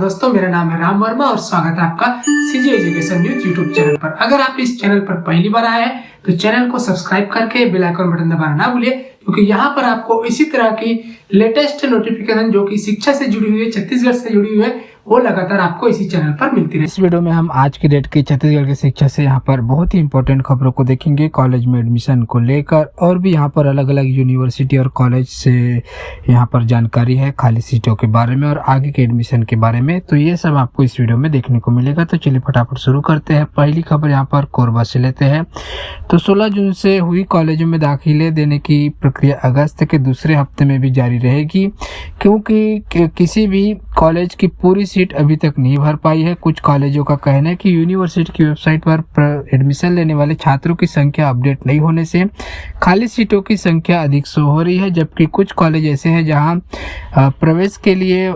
दोस्तों, मेरा नाम है राम वर्मा और स्वागत है आपका CG education news YouTube channel पर। अगर आप इस चैनल पर पहली बार आए हैं तो चैनल को सब्सक्राइब करके बेल आइकन बटन दबाना ना भूलिए, क्योंकि यहाँ पर आपको इसी तरह की लेटेस्ट नोटिफिकेशन जो कि शिक्षा से जुड़ी हुई है, छत्तीसगढ़ से जुड़ी हुई है, वो लगातार आपको इसी चैनल पर मिलती रहे। इस वीडियो में हम आज की डेट की छत्तीसगढ़ की शिक्षा से यहाँ पर बहुत ही इंपॉर्टेंट खबरों को देखेंगे, कॉलेज में एडमिशन को लेकर, और भी यहाँ पर अलग अलग यूनिवर्सिटी और कॉलेज से यहाँ पर जानकारी है खाली सीटों के बारे में और आगे के एडमिशन के बारे में। तो ये सब आपको इस वीडियो में देखने को मिलेगा। तो चलिए फटाफट शुरू करते हैं। पहली खबर यहाँ पर कोरबा से लेते हैं। तो 16 जून से हुई कॉलेजों में दाखिले देने की प्रक्रिया अगस्त के दूसरे हफ्ते में भी जारी रहेगी, क्योंकि किसी भी कॉलेज की पूरी सीट अभी तक नहीं भर पाई है। कुछ कॉलेजों का कहना है कि यूनिवर्सिटी की वेबसाइट पर एडमिशन लेने वाले छात्रों की संख्या अपडेट नहीं होने से खाली सीटों की संख्या अधिक शो हो रही है, जबकि कुछ कॉलेज ऐसे हैं जहां प्रवेश के लिए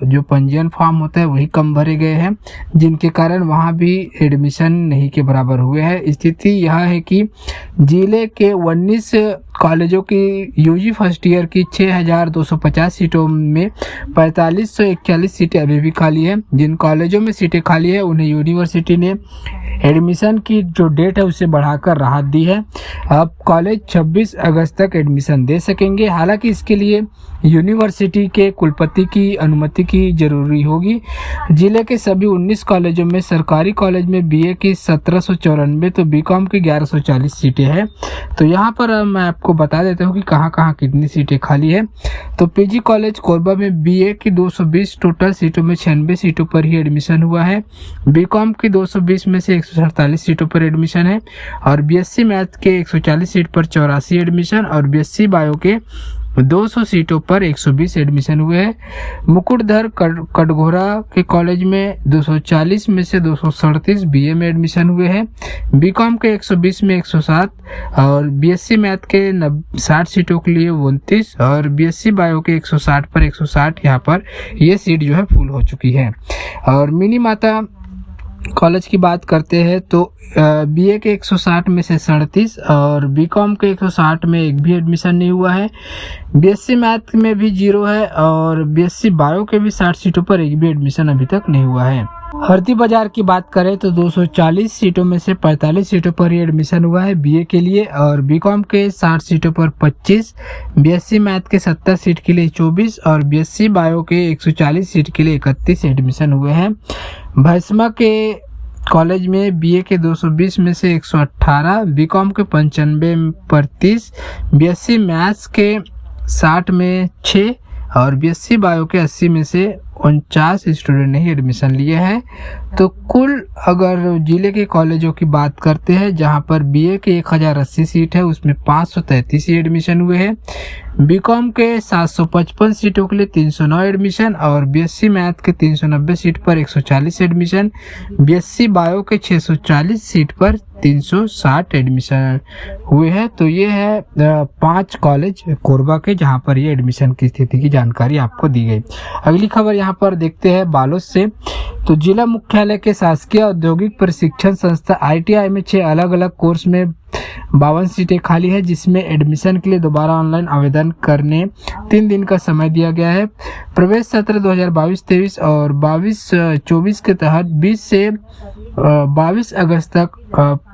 जो पंजीयन फॉर्म होता है वही कम भरे गए हैं, जिनके कारण वहां भी एडमिशन नहीं के बराबर हुए हैं। स्थिति यह है कि जिले के 19 कॉलेजों की यूजी फर्स्ट ईयर की 6250 सीटों में 4541 सीटें अभी भी खाली है। जिन कॉलेजों में सीटें खाली है उन्हें यूनिवर्सिटी ने एडमिशन की जो डेट है उसे बढ़ाकर राहत दी है। अब कॉलेज 26 अगस्त तक एडमिशन दे सकेंगे। हालांकि इसके लिए यूनिवर्सिटी के कुलपति की अनुमति की जरूरी होगी। जिले के सभी 19 कॉलेजों में सरकारी कॉलेज में बीए की 1794 तो बीकॉम की 1140 सीटें हैं। तो यहाँ पर मैं आपको बता देता हूँ कि कहाँ कहाँ कितनी सीटें खाली है। तो पीजी कॉलेज कोरबा में बीए की 220 टोटल सीटों में 96 सीटों पर ही एडमिशन हुआ है। बीकॉम की 220 में से 148 सीटों पर एडमिशन है, और बीएससी मैथ के 140 सीट पर 84 एडमिशन, और बीएससी बायो के 200 सीटों पर 120 एडमिशन हुए हैं। मुकुटधर कटघोरा के कॉलेज में 240 में से 237 बीए में एडमिशन हुए हैं। बीकॉम के 120 में 107, और बीएससी मैथ के 60 सीटों के लिए 29, और बीएससी बायो के 160 पर 160 यहाँ पर ये सीट जो है फुल हो चुकी है। और मिनी माता कॉलेज की बात करते हैं तो बीए के 160 में से 37 और बीकॉम के 160 में एक भी एडमिशन नहीं हुआ है। बीएससी मैथ में भी 0 है, और बीएससी बायो के भी 60 सीटों पर एक भी एडमिशन अभी तक नहीं हुआ है। हरदी बाजार की बात करें तो 240 सीटों में से 45 सीटों पर ही एडमिशन हुआ है बीए के लिए, और बीकॉम के 60 सीटों पर 25, बीएससी मैथ के 70 सीट के लिए 24, और बीएससी बायो के 140 सीट के लिए 31 एडमिशन हुए हैं। भैंसमा के कॉलेज में बीए के 220 में से 118, बीकॉम के 95 पर 30, बीएससी मैथ्स के 60 में 6, और बीएससी बायो के 80 में से 49 स्टूडेंट ने ही एडमिशन लिए हैं। तो कुल अगर जिले के कॉलेजों की बात करते हैं जहां पर बीए के 1080 सीट है उसमें 533 ही एडमिशन हुए हैं। बीकॉम के 755 सीटों के लिए 309 एडमिशन, और बीएससी मैथ के 390 सीट पर 140 एडमिशन, बीएससी बायो के 640 सीट पर 360 एडमिशन हुए हैं। तो ये है 5 कॉलेज कोरबा के जहां पर ये एडमिशन की स्थिति की जानकारी आपको दी गई। अगली खबर यहाँ पर देखते हैं बालोद से। तो जिला मुख्यालय के शासकीय औद्योगिक प्रशिक्षण संस्था आईटीआई में 6 अलग अलग कोर्स में 52 सीटें खाली है, जिसमें एडमिशन के लिए दोबारा ऑनलाइन आवेदन करने 3 दिन का समय दिया गया है। प्रवेश सत्र 2022-23 और 22-24 के तहत 20 से 22 अगस्त तक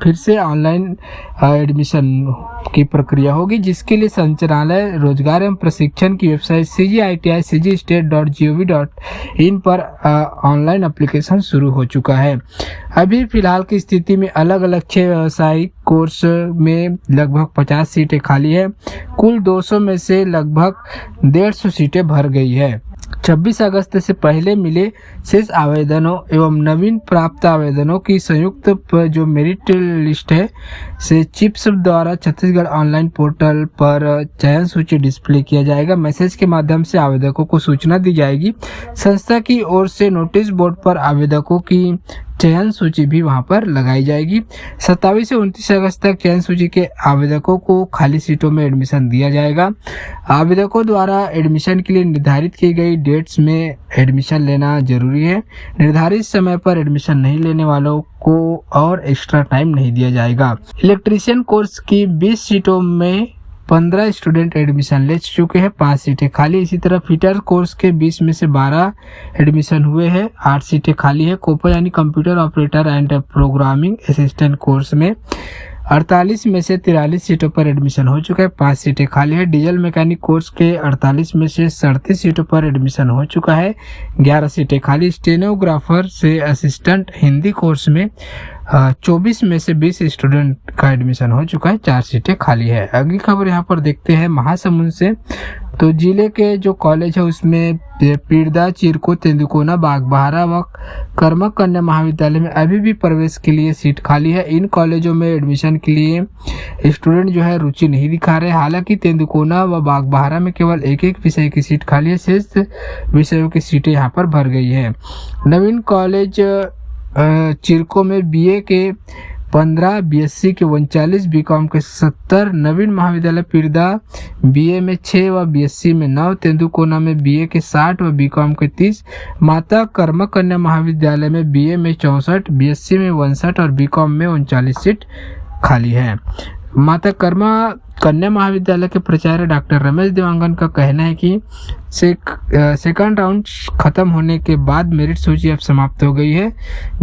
फिर से ऑनलाइन एडमिशन की प्रक्रिया होगी, जिसके लिए संचालनालय रोजगार एवं प्रशिक्षण की वेबसाइट cgiti.cgstate.gov.in पर ऑनलाइन एप्लीकेशन शुरू हो चुका है। अभी फिलहाल की स्थिति में अलग अलग 6 व्यावसायिक कोर्स में लगभग 50 सीटें खाली है। कुल 200 में से लगभग 150 सीटें भर गई है। 26 अगस्त से पहले मिले शेष आवेदनों एवं नवीन प्राप्त आवेदनों की संयुक्त जो मेरिट लिस्ट है से चिप्स द्वारा छत्तीसगढ़ ऑनलाइन पोर्टल पर चयन सूची डिस्प्ले किया जाएगा। मैसेज के माध्यम से आवेदकों को सूचना दी जाएगी। संस्था की ओर से नोटिस बोर्ड पर आवेदकों की चयन सूची भी वहां पर लगाई जाएगी। 27 से 29 अगस्त तक चयन सूची के आवेदकों को खाली सीटों में एडमिशन दिया जाएगा। आवेदकों द्वारा एडमिशन के लिए निर्धारित की गई डेट्स में एडमिशन लेना जरूरी है। निर्धारित समय पर एडमिशन नहीं लेने वालों को और एक्स्ट्रा टाइम नहीं दिया जाएगा। इलेक्ट्रीशियन कोर्स की 20 सीटों में 15 स्टूडेंट एडमिशन ले चुके हैं, 5 सीटें खाली। इसी तरह फिटर कोर्स के 20 में से 12 एडमिशन हुए हैं, 8 सीटें खाली है। कोपा यानी computer operator and programming assistant course में 48 में से 43 सीटों पर एडमिशन हो चुका है, 5 सीटें खाली है। डीजल मैकेनिक कोर्स के 48 में से 37 सीटों पर एडमिशन हो चुका है, 11 सीटें खाली। स्टेनोग्राफर से असिस्टेंट हिंदी कोर्स में 24 में से 20 स्टूडेंट का एडमिशन हो चुका है, 4 सीटें खाली है। अगली खबर यहाँ पर देखते हैं महासमुंद से। तो जिले के जो कॉलेज है उसमें पीरदा, चिरको, तेंदुकोना, बागबाहरा व कर्मक कन्या महाविद्यालय में अभी भी प्रवेश के लिए सीट खाली है। इन कॉलेजों में एडमिशन के लिए स्टूडेंट जो है रुचि नहीं दिखा रहे। हालांकि तेंदुकोना व बागबाहरा में केवल एक विषय की सीट खाली है, शेष विषयों की सीटें यहाँ पर भर गई है। नवीन कॉलेज चिरको में बीए के 15, बीएससी के 39, बीकॉम के 70, नवीन महाविद्यालय पीरदा बीए में 6 व बीएससी में 9, तेंदुकोना में बीए के 60 व बीकॉम के 30, माता कर्म कन्या महाविद्यालय में बीए में 64, बीएससी में 62 और बीकॉम में 39 सीट खाली है। माता कर्मा कन्या महाविद्यालय के प्राचार्य डॉक्टर रमेश देवांगन का कहना है कि सेकंड राउंड खत्म होने के बाद मेरिट सूची अब समाप्त हो गई है।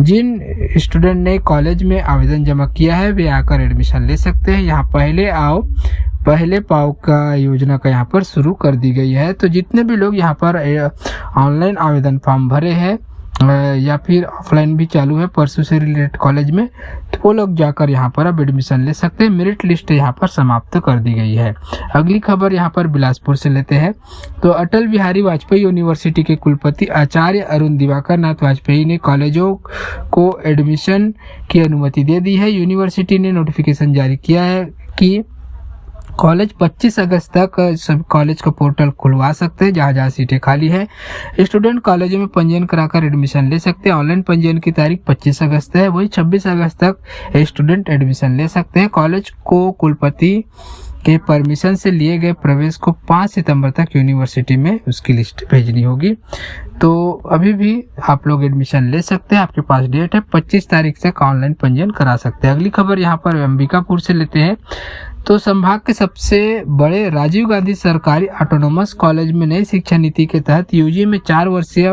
जिन स्टूडेंट ने कॉलेज में आवेदन जमा किया है वे आकर एडमिशन ले सकते हैं। यहाँ पहले आओ पहले पाओ का योजना का यहाँ पर शुरू कर दी गई है। तो जितने भी लोग यहाँ पर ऑनलाइन आवेदन फॉर्म भरे हैं या फिर ऑफलाइन भी चालू है परसों से रिलेटेड कॉलेज में, तो वो लोग जाकर यहाँ पर अब एडमिशन ले सकते हैं। मेरिट लिस्ट यहाँ पर समाप्त कर दी गई है। अगली खबर यहाँ पर बिलासपुर से लेते हैं। तो अटल बिहारी वाजपेयी यूनिवर्सिटी के कुलपति आचार्य अरुण दिवाकर नाथ वाजपेयी ने कॉलेजों को एडमिशन की अनुमति दे दी है। यूनिवर्सिटी ने नोटिफिकेशन जारी किया है कि कॉलेज 25 अगस्त तक सब कॉलेज का पोर्टल खुलवा सकते हैं जहाँ सीटें खाली है। स्टूडेंट कॉलेजों में पंजीयन कराकर एडमिशन ले सकते हैं। ऑनलाइन पंजीयन की तारीख 25 अगस्त है, वही 26 अगस्त तक स्टूडेंट एडमिशन ले सकते हैं। कॉलेज को कुलपति के परमिशन से लिए गए प्रवेश को 5 सितंबर तक यूनिवर्सिटी में उसकी लिस्ट भेजनी होगी। तो अभी भी आप लोग एडमिशन ले सकते हैं, आपके पास डेट है, 25 तारीख तक ऑनलाइन पंजीयन करा सकते हैं। अगली खबर यहाँ पर अंबिकापुर से लेते हैं। तो संभाग के सबसे बड़े राजीव गांधी सरकारी ऑटोनोमस कॉलेज में नई शिक्षा नीति के तहत यूजी में 4 वर्षीय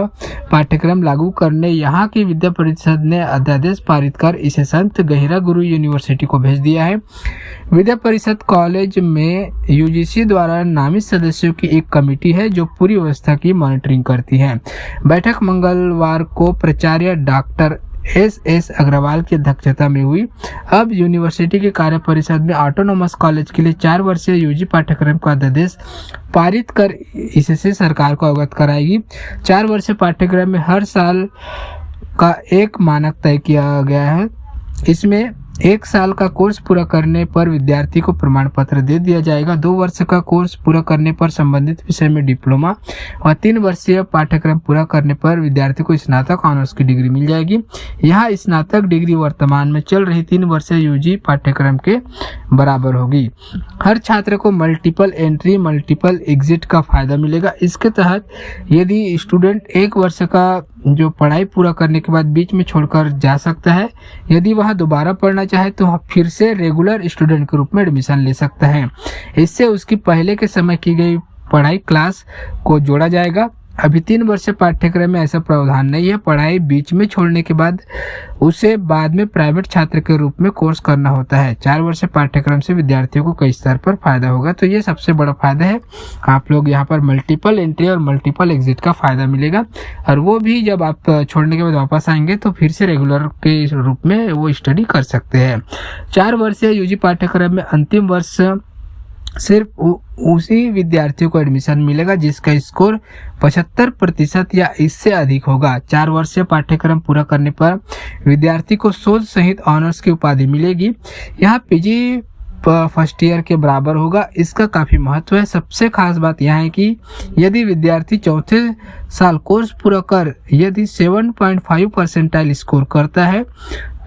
पाठ्यक्रम लागू करने यहाँ की विद्या परिषद ने अध्यादेश पारित कर इसे संत गहिरा गुरु यूनिवर्सिटी को भेज दिया है। विद्या परिषद कॉलेज में यूजीसी द्वारा नामित सदस्यों की एक कमेटी है जो पूरी व्यवस्था की मॉनिटरिंग करती है। बैठक मंगलवार को प्राचार्य डॉक्टर एस अग्रवाल की अध्यक्षता में हुई। अब यूनिवर्सिटी के कार्य परिषद में ऑटोनोमस कॉलेज के लिए 4 वर्षीय यूजी पाठ्यक्रम का अध्यादेश पारित कर इससे सरकार को अवगत कराएगी। 4 वर्षीय पाठ्यक्रम में हर साल का एक मानक तय किया गया है। इसमें 1 साल का कोर्स पूरा करने पर विद्यार्थी को प्रमाण पत्र दे दिया जाएगा। 2 वर्ष का कोर्स पूरा करने पर संबंधित विषय में डिप्लोमा और 3 वर्षीय पाठ्यक्रम पूरा करने पर विद्यार्थी को स्नातक ऑनर्स की डिग्री मिल जाएगी। यहाँ स्नातक डिग्री वर्तमान में चल रही 3 वर्षीय यूजी पाठ्यक्रम के बराबर होगी। हर छात्र को मल्टीपल एंट्री मल्टीपल एग्जिट का फायदा मिलेगा। इसके तहत यदि स्टूडेंट 1 वर्ष का जो पढ़ाई पूरा करने के बाद बीच में छोड़कर जा सकता है, यदि वह दोबारा पढ़ना चाहे तो वह फिर से रेगुलर स्टूडेंट के रूप में एडमिशन ले सकता है। इससे उसकी पहले के समय की गई पढ़ाई क्लास को जोड़ा जाएगा। अभी 3 वर्ष पाठ्यक्रम में ऐसा प्रावधान नहीं है। पढ़ाई बीच में छोड़ने के बाद उसे बाद में प्राइवेट छात्र के रूप में कोर्स करना होता है। 4 वर्ष पाठ्यक्रम से विद्यार्थियों को कई स्तर पर फायदा होगा। तो ये सबसे बड़ा फायदा है। आप लोग यहाँ पर मल्टीपल एंट्री और मल्टीपल एग्जिट का फायदा मिलेगा, और वो भी जब आप छोड़ने के बाद वापस आएंगे तो फिर से रेगुलर के रूप में वो स्टडी कर सकते हैं। 4 वर्षीय यूजी पाठ्यक्रम में अंतिम वर्ष सिर्फ उसी विद्यार्थियों को एडमिशन मिलेगा जिसका स्कोर 75% या इससे अधिक होगा। 4 वर्षीय पाठ्यक्रम पूरा करने पर विद्यार्थी को शोध सहित ऑनर्स की उपाधि मिलेगी। यहाँ पीजी फर्स्ट ईयर के बराबर होगा। इसका काफ़ी महत्व है। सबसे खास बात यह है कि यदि विद्यार्थी 4थे साल कोर्स पूरा कर यदि 7.5 परसेंटाइल स्कोर करता है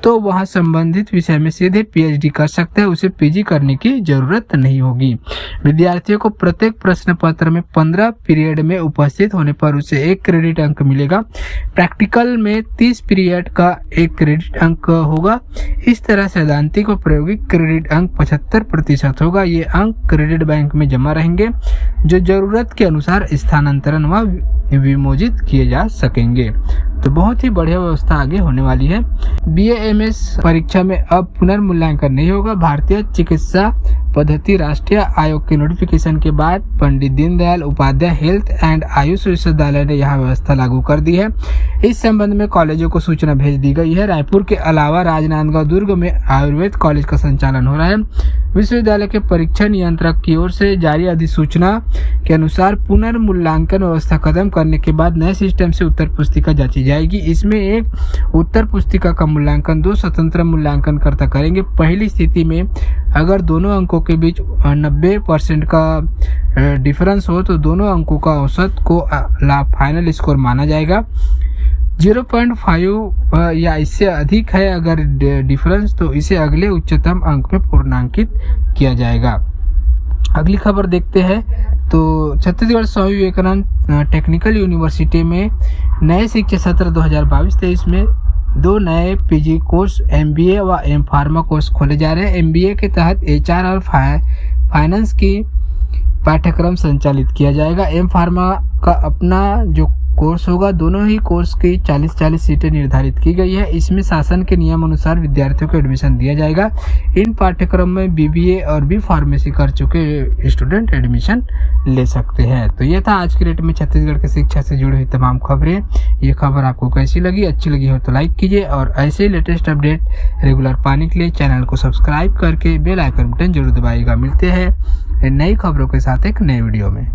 तो वहाँ संबंधित विषय में सीधे पीएचडी कर सकते हैं, उसे पीजी करने की जरूरत नहीं होगी। विद्यार्थियों को प्रत्येक प्रश्न पत्र में 15 पीरियड में उपस्थित होने पर उसे 1 क्रेडिट अंक मिलेगा। प्रैक्टिकल में 30 पीरियड का 1 क्रेडिट अंक होगा। इस तरह सैद्धांतिक व प्रायोगिक क्रेडिट अंक 75% होगा। ये अंक क्रेडिट बैंक में जमा रहेंगे जो जरूरत के अनुसार स्थानांतरण व विमोचित किए जा सकेंगे। तो बहुत ही बढ़िया व्यवस्था आगे होने वाली है। BA-MS परीक्षा में अब पुनर्मूल्यांकन नहीं होगा। भारतीय चिकित्सा पद्धति राष्ट्रीय आयोग के नोटिफिकेशन के बाद पंडित दीनदयाल उपाध्याय हेल्थ एंड आयुष विश्वविद्यालय ने यह व्यवस्था लागू कर दी है। इस संबंध में कॉलेजों को सूचना भेज दी गई है। रायपुर के अलावा राजनांदगांव, दुर्ग में आयुर्वेद कॉलेज का संचालन हो रहा है। विश्वविद्यालय के परीक्षा नियंत्रक की ओर से जारी अधिसूचना के अनुसार पुनर्मूल्यांकन व्यवस्था खत्म करने के बाद नए सिस्टम से उत्तर पुस्तिका जांची जाएगी। इसमें एक उत्तर पुस्तिका का मूल्यांकन 2 स्वतंत्र मूल्यांकनकर्ता करेंगे। पहली स्थिति में अगर दोनों अंकों के बीच 90% का डिफरेंस हो तो दोनों अंकों का औसत को फाइनल स्कोर माना जाएगा। 0.5 या इससे अधिक है अगर डिफरेंस, तो इसे अगले उच्चतम अंक में पूर्णांकित किया जाएगा। अगली खबर देखते हैं। तो छत्तीसगढ़ स्वामी विवेकानंद टेक्निकल यूनिवर्सिटी में नए शिक्षा सत्र 2022-23 में 2 नए पीजी कोर्स MBA व M फार्मा कोर्स खोले जा रहे हैं। MBA के तहत HR और फाइनेंस की पाठ्यक्रम संचालित किया जाएगा। M फार्मा का अपना जो कोर्स होगा, दोनों ही कोर्स की 40-40 सीटें निर्धारित की गई है। इसमें शासन के नियम अनुसार विद्यार्थियों को एडमिशन दिया जाएगा। इन पाठ्यक्रम में BBA और B फार्मेसी कर चुके स्टूडेंट एडमिशन ले सकते हैं। तो ये था आज की डेट में छत्तीसगढ़ की शिक्षा से जुड़ी हुई तमाम खबरें। ये खबर आपको कैसी लगी? अच्छी लगी हो तो लाइक कीजिए और ऐसे ही लेटेस्ट अपडेट रेगुलर पाने के लिए चैनल को सब्सक्राइब करके बेल आइकन बटन जरूर दबाइएगा। मिलते हैं नई खबरों के साथ एक नए वीडियो में।